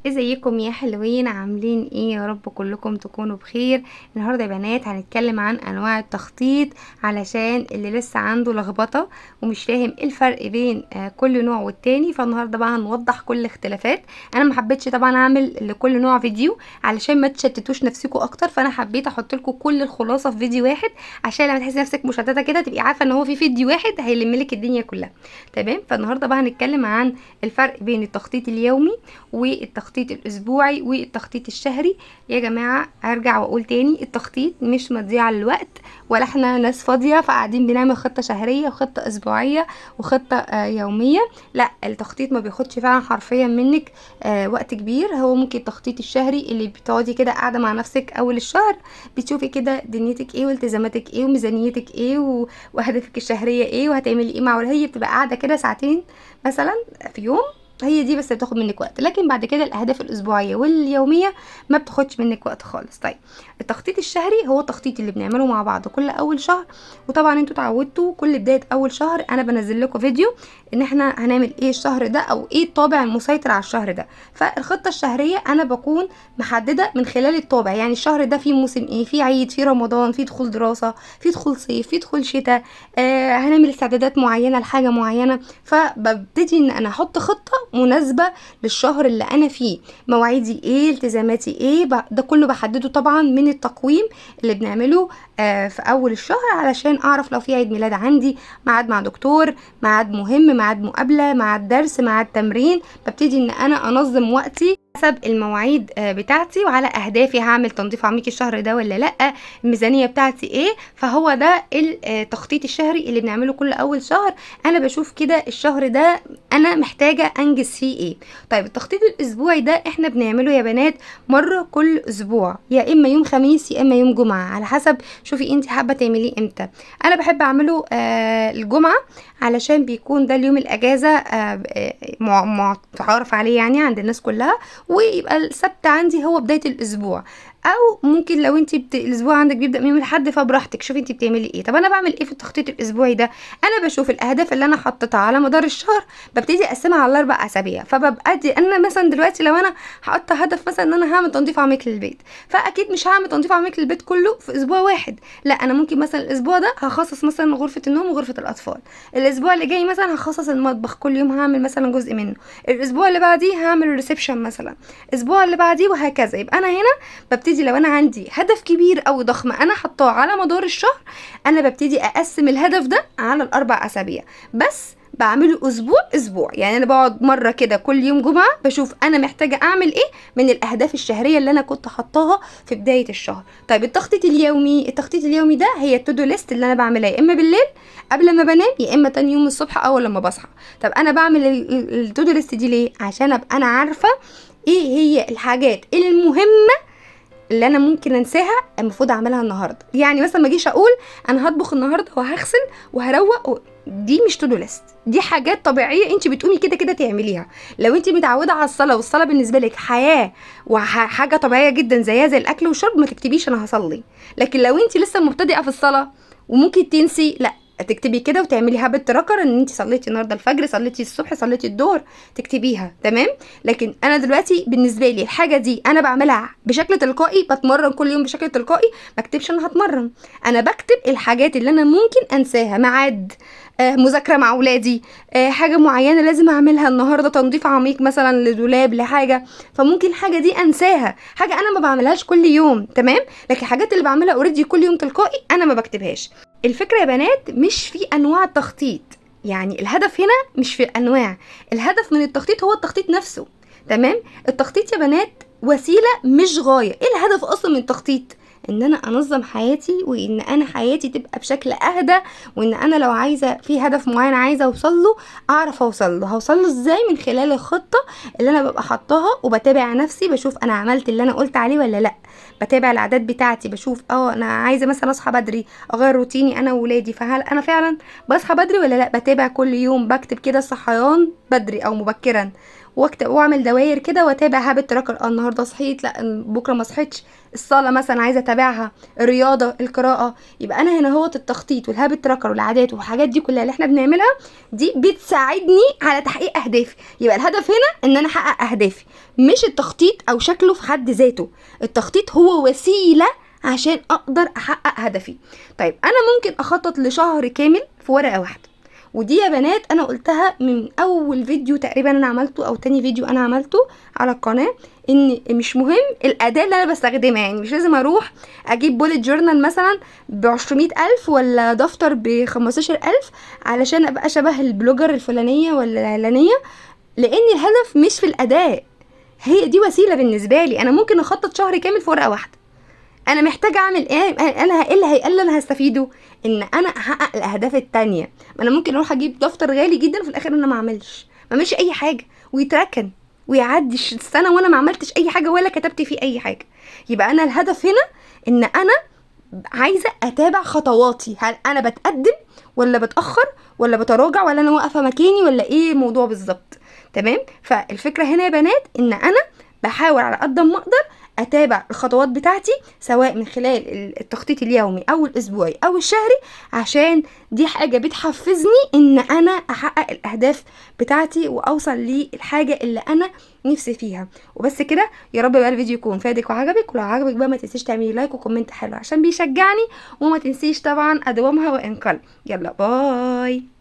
ازيكم يا حلوين؟ عاملين ايه؟ يا رب كلكم تكونوا بخير. النهارده يا بنات هنتكلم عن انواع التخطيط، علشان اللي لسه عنده لخبطه ومش فاهم ايه الفرق بين كل نوع والتاني. فالنهارده بقى هنوضح كل الاختلافات. انا ما حبيتش طبعا اعمل لكل نوع فيديو علشان ما تشتتوش نفسكم اكتر، فانا حبيت احط لكم كل الخلاصه في فيديو واحد، عشان لما تحسي نفسك مشتته كده تبقي عارفه ان هو في فيديو واحد هيلم لك الدنيا كلها. تمام. فالنهارده بقى هنتكلم عن الفرق بين التخطيط اليومي والتخطيط الاسبوعي والتخطيط الشهري. يا جماعه ارجع واقول تاني، التخطيط مش مضيعه للوقت، ولا احنا ناس فاضيه فقاعدين بنعمل خطه شهريه وخطه اسبوعيه وخطه يوميه. لا، التخطيط ما بياخدش فعلا حرفيا منك وقت كبير. هو ممكن التخطيط الشهري اللي بتقعدي كده قاعده مع نفسك اول الشهر، بتشوفي كده دنيتك ايه والتزاماتك ايه وميزانيتك ايه واهدافك الشهريه ايه وهتعملي ايه مع هي بتبقى قاعده كده ساعتين مثلا في يوم. هي دي بس اللي بتاخد منك وقت، لكن بعد كده الاهداف الاسبوعيه واليوميه ما بتاخدش منك وقت خالص. طيب، التخطيط الشهري هو التخطيط اللي بنعمله مع بعض كل اول شهر. وطبعا انتوا اتعودتوا كل بدايه اول شهر انا بنزل لكم فيديو ان احنا هنعمل ايه الشهر ده او ايه الطابع المسيطر على الشهر ده. فالخطه الشهريه انا بكون محدده من خلال الطابع، يعني الشهر ده فيه موسم ايه، فيه عيد، فيه رمضان، فيه دخول دراسه، فيه دخول صيف، فيه دخول شتاء، هنعمل استعدادات معينه لحاجه معينه. فببتدي ان انا احط خطه مناسبه للشهر اللي انا فيه، مواعيدي ايه، التزاماتي ايه، ده كله بحدده طبعا من التقويم اللي بنعمله في اول الشهر، علشان اعرف لو في عيد ميلاد عندي، ميعاد مع دكتور، ميعاد مهم، ميعاد مقابله، ميعاد درس، ميعاد تمرين. ببتدي ان انا انظم وقتي حسب المواعيد بتاعتي، وعلى اهدافي هعمل تنظيف عميق الشهر ده ولا لا، الميزانيه بتاعتي ايه. فهو ده التخطيط الشهري اللي بنعمله كل اول شهر. انا بشوف كده الشهر ده انا محتاجه انجز فيه ايه. طيب، التخطيط الاسبوعي ده احنا بنعمله يا بنات مره كل اسبوع، يا اما يوم خميس يا اما يوم جمعه، على حسب شوفي انت حابه تعمليه امتى. انا بحب اعمله الجمعه، علشان بيكون ده اليوم الاجازه متعارف عليه يعني عند الناس كلها، ويبقى السبت عندي هو بدايه الاسبوع. او ممكن لو انت الاسبوع عندك بيبدا من يوم الاحد، فبراحتك شوفي انت بتعملي ايه. طب انا بعمل ايه في التخطيط الاسبوعي ده؟ انا بشوف الاهداف اللي انا حطيتها على مدار الشهر، ببتدي اقسمها على 4 اسابيع. فببقى دي انا مثلا دلوقتي لو انا حاطه هدف مثلا ان انا هعمل تنظيف عميق للبيت، فاكيد مش هعمل تنظيف عميق للبيت كله في اسبوع واحد. لا، انا ممكن مثلا الاسبوع ده هخصص مثلا غرفه النوم وغرفه الاطفال، الاسبوع اللي جاي مثلا هخصص المطبخ كل يوم هعمل مثلا جزء منه، الاسبوع اللي بعديه هعمل الريسبشن مثلا، الاسبوع اللي بعديه وهكذا. يبقى انا هنا ببتدي لو انا عندي هدف كبير او ضخم انا حطاه على مدار الشهر، انا ببتدي اقسم الهدف ده على ال4 اسابيع بس. بعمله اسبوع اسبوع، يعني انا بقعد مره كده كل يوم جمعه بشوف انا محتاجه اعمل ايه من الاهداف الشهريه اللي انا كنت حطاها في بدايه الشهر. طيب، التخطيط اليومي ده هي التودو ليست اللي انا بعملها يا اما بالليل قبل ما بنام، يا اما تاني يوم الصبح اول لما بصحى. طب انا بعمل التودو ليست دي ليه؟ عشان ابقى انا عارفه ايه هي الحاجات المهمه اللي انا ممكن انساها المفروض اعملها النهارده. يعني مثلا ما اجيش اقول انا هطبخ النهارده وهغسل وهروق دي مش تو دو ليست، دي حاجات طبيعيه انت بتقومي كده كده تعمليها. لو انت متعوده على الصلاه والصلاه بالنسبه لك حياه وحاجه طبيعيه جدا زيها زي الاكل والشرب، ما تكتبيش انا هصلي. لكن لو انت لسه مبتدئه في الصلاه وممكن تنسي، لا، تكتبي كده وتعملي هابت تراكر ان انت صليتي النهارده الفجر، صليتي الصبح، صليتي الظهر، تكتبيها. تمام. لكن انا دلوقتي بالنسبه لي الحاجه دي انا بعملها بشكل تلقائي، بتمرن كل يوم بشكل تلقائي، ما اكتبش انا هتمرن. انا بكتب الحاجات اللي انا ممكن انساها، ميعاد مذاكره مع اولادي، حاجه معينه لازم اعملها النهارده، تنظيف عميق مثلا لدولاب لحاجه، فممكن الحاجه دي انساها، حاجه انا ما بعملهاش كل يوم. تمام. لكن الحاجات اللي بعملها اوريدي كل يوم تلقائي انا ما بكتبهاش. الفكره يا بنات مش في انواع تخطيط، يعني الهدف هنا مش في انواع، الهدف من التخطيط هو التخطيط نفسه. تمام. التخطيط يا بنات وسيله مش غايه. ايه الهدف اصلا من التخطيط؟ ان انا انظم حياتي، وان انا حياتي تبقى بشكل اهدى، وان انا لو عايزه في هدف معين عايزه اوصل له اعرف هوصل له ازاي، من خلال الخطه اللي انا ببقى حطاها. وبتابع نفسي، بشوف انا عملت اللي انا قلت عليه ولا لا، بتابع العادات بتاعتي، بشوف انا عايزه مثلا اصحى بدري، اغير روتيني انا وولادي، فهل انا فعلا بصحى بدري ولا لا. بتابع كل يوم، بكتب كده الصحيان بدري او مبكرا، واعمل دواير كده واتابع هابت تراكر. النهارده صحيت، لا بكره ما صحيتش، الصلاه مثلا عايزه اتابعها، الرياضه، القراءه. يبقى انا هنا هو التخطيط والهابت تراكر والعادات والحاجات دي كلها اللي احنا بنعملها دي بتساعدني على تحقيق اهدافي. يبقى الهدف هنا ان انا احقق اهدافي، مش التخطيط او شكله في حد ذاته. التخطيط هو وسيله عشان اقدر احقق هدفي. طيب انا ممكن اخطط لشهر كامل في ورقه واحده، ودي يا بنات انا قلتها من اول فيديو تقريبا انا عملته او تاني فيديو انا عملته على القناه، ان مش مهم الاداه اللي انا بستخدمها. يعني مش لازم اروح اجيب بوليت جورنال مثلا ب200,000 ولا دفتر ب15,000 علشان ابقى شبه البلوجر الفلانيه ولا العلانيه، لان الهدف مش في الاداه، هي دي وسيله بالنسبه لي. انا ممكن اخطط شهر كامل في ورقه واحده. انا محتاجه اعمل ايه؟ انا ايه اللي انا هستفيده؟ ان انا احقق الاهداف التانية. ما انا ممكن اروح اجيب دفتر غالي جدا في الاخر انا ما اعملش اي حاجه، ويتركن ويعدي السنه وانا ما عملتش اي حاجه ولا كتبت فيه اي حاجه. يبقى انا الهدف هنا ان انا عايزه اتابع خطواتي، هل انا بتقدم ولا بتاخر ولا بتراجع ولا انا واقفه مكاني ولا ايه الموضوع بالظبط. تمام. فالفكره هنا يا بنات ان انا بحاول على قد ما اقدر اتابع الخطوات بتاعتي، سواء من خلال التخطيط اليومي او الاسبوعي او الشهري، عشان دي حاجه بتحفزني ان انا احقق الاهداف بتاعتي واوصل للحاجه اللي انا نفسي فيها. وبس كده. يا رب بقى الفيديو يكون فادك وعجبك، ولو عجبك بقى ما تنسيش تعملي لايك وكومنت حلو عشان بيشجعني، وما تنسيش طبعا ادومها وان قل. يلا باي.